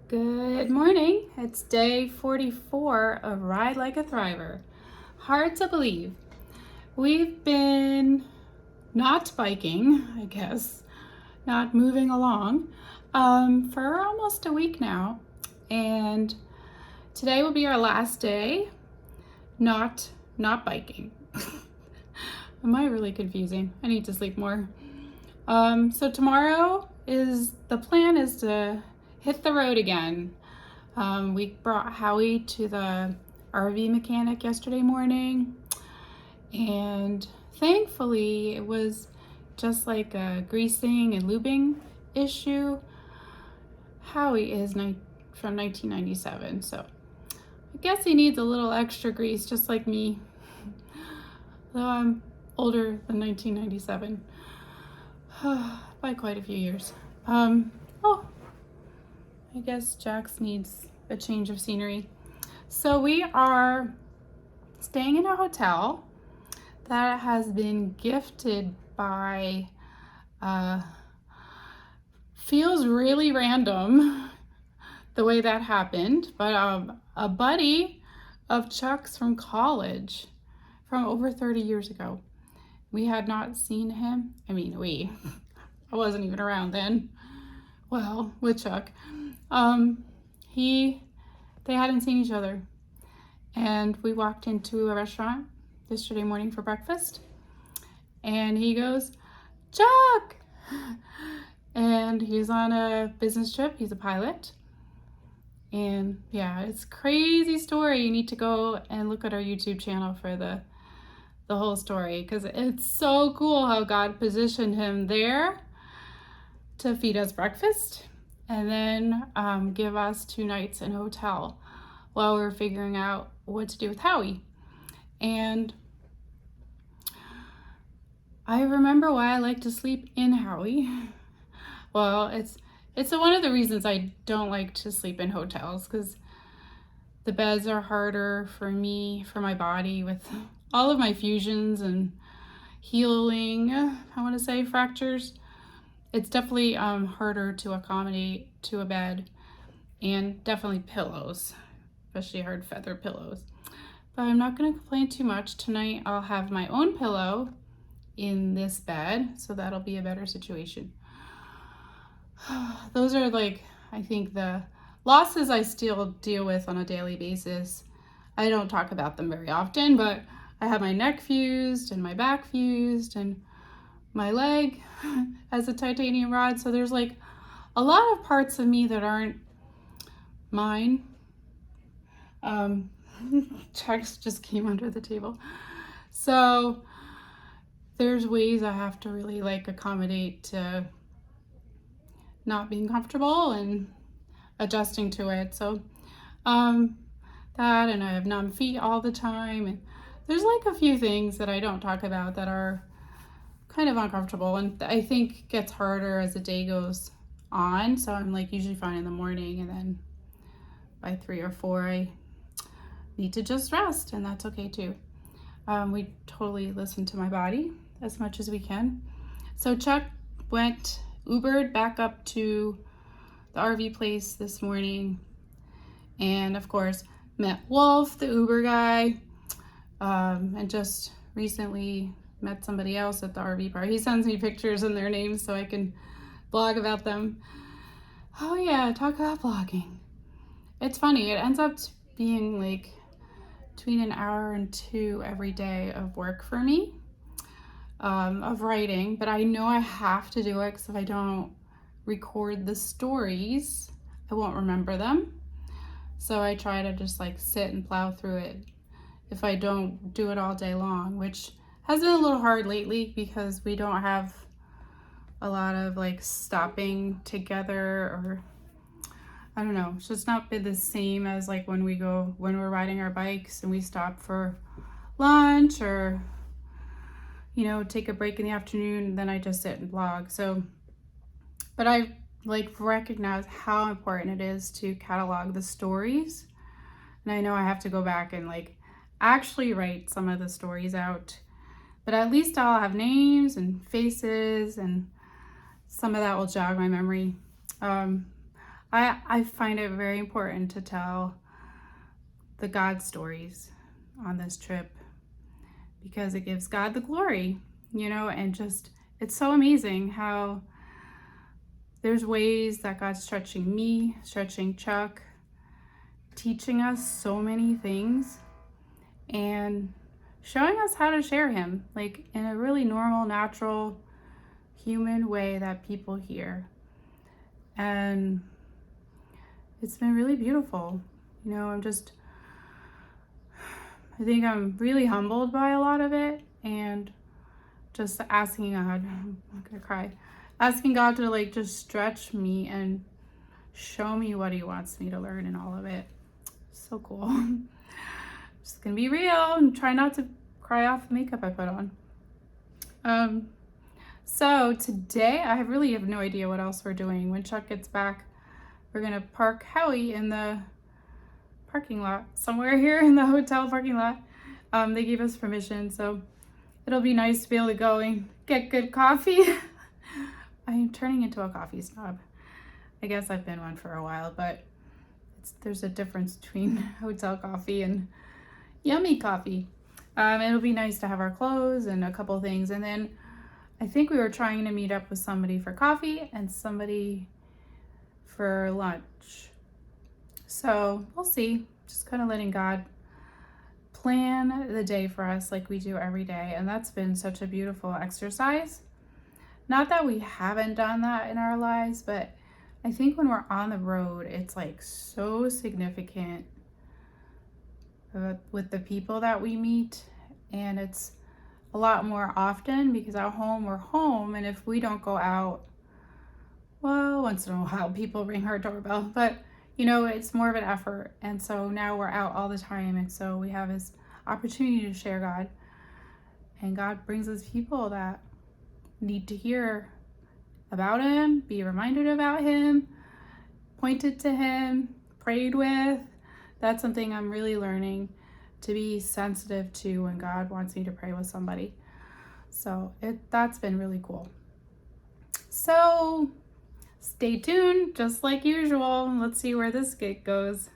Good morning. It's day 44 of Ride Like a Thriver. Hard to believe. We've been not biking, I guess, not moving along for almost a week now. And today will be our last day not biking. Am I really confusing? I need to sleep more. So tomorrow the plan is to hit the road again. We brought Howie to the RV mechanic yesterday morning, and thankfully it was just like a greasing and lubing issue. Howie is from 1997, so I guess he needs a little extra grease, just like me, though I'm older than 1997 by quite a few years. Oh, I guess Jax needs a change of scenery. So we are staying in a hotel that has been gifted by, feels really random the way that happened, but a buddy of Chuck's from college from over 30 years ago. We had not seen him. I wasn't even around then. Well, with Chuck. They hadn't seen each other. And we walked into a restaurant yesterday morning for breakfast. And he goes, Chuck! And he's on a business trip. He's a pilot. And yeah, it's a crazy story. You need to go and look at our YouTube channel for the whole story, because it's so cool how God positioned him there to feed us breakfast and then give us 2 nights in a hotel while we're figuring out what to do with Howie. And I remember why I like to sleep in Howie. Well, it's one of the reasons I don't like to sleep in hotels, because the beds are harder for me, for my body, with all of my fusions and healing, I want to say, fractures. It's definitely harder to accommodate to a bed, and definitely pillows, especially hard feather pillows. But I'm not going to complain too much. Tonight I'll have my own pillow in this bed, so that'll be a better situation. Those are, like, I think the losses I still deal with on a daily basis. I don't talk about them very often, but I have my neck fused and my back fused and my leg has a titanium rod. So there's like a lot of parts of me that aren't mine. Chucks just came under the table. So there's ways I have to really like accommodate to not being comfortable and adjusting to it. So that, and I have numb feet all the time, and there's like a few things that I don't talk about that are kind of uncomfortable, and I think gets harder as the day goes on. So I'm like usually fine in the morning, and then by 3 or 4 I need to just rest, and that's okay too. We totally listen to my body as much as we can. So Chuck Ubered back up to the RV place this morning, and of course met Wolf, the Uber guy, and just recently met somebody else at the RV park. He sends me pictures and their names so I can blog about them. Oh yeah, talk about blogging. It's funny, it ends up being like between an hour and 2 every day of work for me, of writing, but I know I have to do it, because if I don't record the stories, I won't remember them. So I try to just like sit and plow through it if I don't do it all day long, which has been a little hard lately because we don't have a lot of like stopping together, or I don't know, it's just not been the same as like when we're riding our bikes and we stop for lunch, or take a break in the afternoon, and then I just sit and blog. So, but I like recognize how important it is to catalog the stories, and I know I have to go back and like actually write some of the stories out, but at least I'll have names and faces, and some of that will jog my memory. I find it very important to tell the God stories on this trip because it gives God the glory, and just it's so amazing how there's ways that God's stretching me, stretching Chuck, teaching us so many things and showing us how to share him like in a really normal, natural, human way that people hear. And it's been really beautiful. I think I'm really humbled by a lot of it, and just asking God, I'm gonna cry, asking God to like just stretch me and show me what he wants me to learn in all of it. So cool. Just gonna be real and try not to cry off the makeup I put on. So today I really have no idea what else we're doing. When Chuck gets back, we're gonna park Howie in the parking lot somewhere here in the hotel parking lot. They gave us permission, so it'll be nice to be able to go and get good coffee. I am turning into a coffee snob. I guess I've been one for a while, but there's a difference between hotel coffee and yummy coffee. It'll be nice to have our clothes and a couple things, and then I think we were trying to meet up with somebody for coffee and somebody for lunch. So we'll see. Just kind of letting God plan the day for us like we do every day. And that's been such a beautiful exercise. Not that we haven't done that in our lives, but I think when we're on the road, it's like so significant with the people that we meet. And it's a lot more often because at home, we're home. And if we don't go out, well, once in a while, people ring our doorbell, but it's more of an effort. And so now we're out all the time. And so we have this opportunity to share God. And God brings us people that need to hear about him, be reminded about him, pointed to him, prayed with. That's something I'm really learning to be sensitive to when God wants me to pray with somebody. So that's been really cool. So stay tuned, just like usual. Let's see where this gig goes.